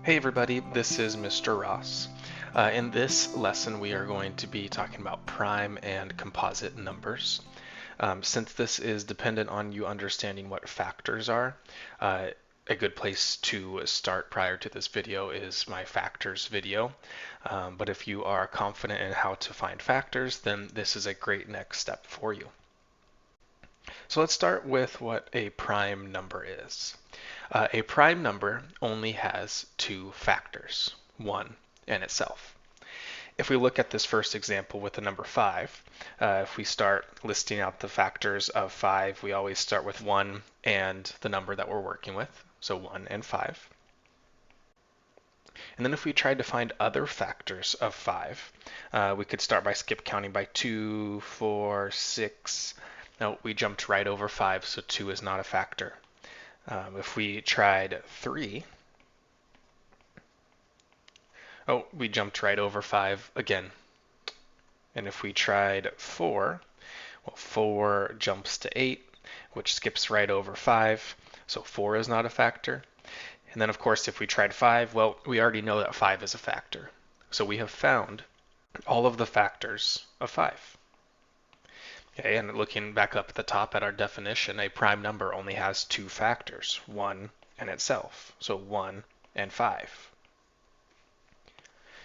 Hey everybody, this is Mr. Ross. In this lesson we are going to be talking about prime and composite numbers. Since this is dependent on you understanding what factors are, a good place to start prior to this video is my factors video. But if you are confident in how to find factors, then this is a great next step for you. So let's start with what a prime number is. A prime number only has two factors, 1 and itself. If we look at this first example with the number 5, if we start listing out the factors of 5, we always start with 1 and the number that we're working with, so 1 and 5. And then if we tried to find other factors of 5, we could start by skip counting by 2, 4, 6. No, we jumped right over 5, so 2 is not a factor. If we tried 3, we jumped right over 5 again. And if we tried 4, well, 4 jumps to 8, which skips right over 5, so 4 is not a factor. And then, of course, if we tried 5, well, we already know that 5 is a factor. So we have found all of the factors of 5. Okay, and looking back up at the top at our definition, a prime number only has two factors, 1 and itself, so 1 and 5.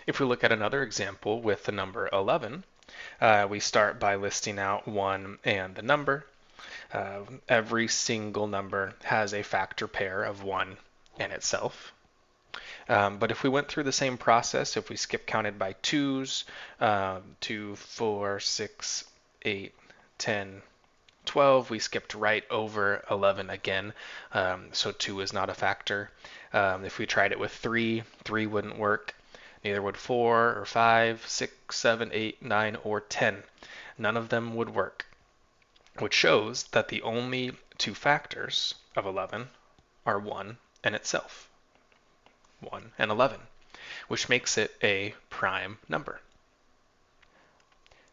If we look at another example with the number 11, we start by listing out 1 and the number. Every single number has a factor pair of 1 and itself. But if we went through the same process, if we skip counted by 2s, 2, 4, 6, 8, 10, 12, we skipped right over 11 again, so 2 is not a factor. If we tried it with 3, 3 wouldn't work. Neither would 4 or 5, 6, 7, 8, 9, or 10. None of them would work, which shows that the only two factors of 11 are 1 and itself. 1 and 11, which makes it a prime number.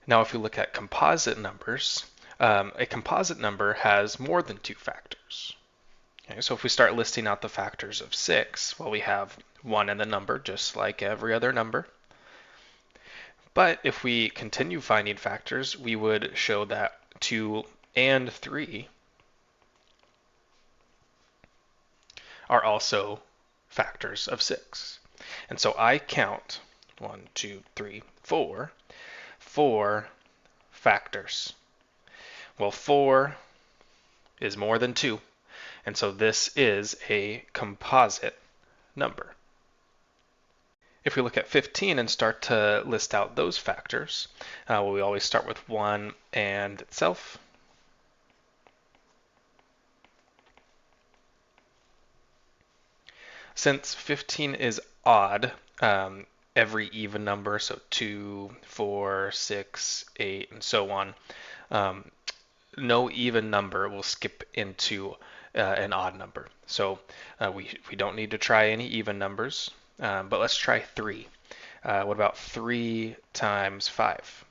Now, if you look at composite numbers, a composite number has more than two factors. Okay, so if we start listing out the factors of 6, well, we have 1 and the number, just like every other number. But if we continue finding factors, we would show that 2 and 3 are also factors of 6. And so I count 1, 2, 3, 4, 4 factors. Well, 4 is more than 2, and so this is a composite number. If we look at 15 and start to list out those factors, well, we always start with 1 and itself. Since 15 is odd, every even number, so 2, 4, 6, 8, and so on, no even number will skip into an odd number. So we don't need to try any even numbers, but let's try 3. What about 3 times 5?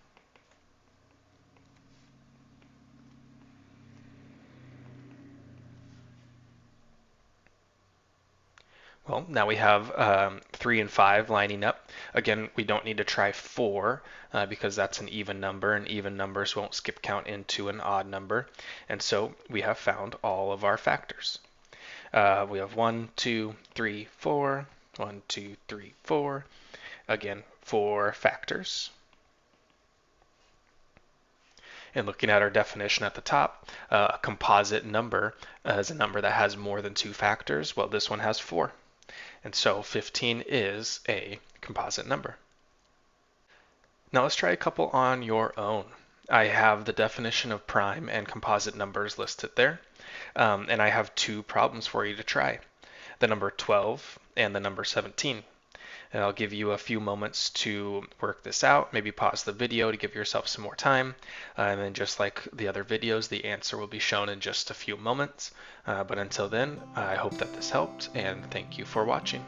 Well, now we have 3 and 5 lining up. Again, we don't need to try 4 because that's an even number, and even numbers won't skip count into an odd number. And so we have found all of our factors. We have 1, 2, 3, 4, 1, 2, 3, 4. Again, 4 factors. And looking at our definition at the top, a composite number is a number that has more than 2 factors. Well, this one has 4. And so 15 is a composite number. Now let's try a couple on your own. I have the definition of prime and composite numbers listed there, and I have 2 problems for you to try, the number 12 and the number 17. And I'll give you a few moments to work this out, maybe pause the video to give yourself some more time, and then just like the other videos, the answer will be shown in just a few moments. But until then, I hope that this helped, and thank you for watching.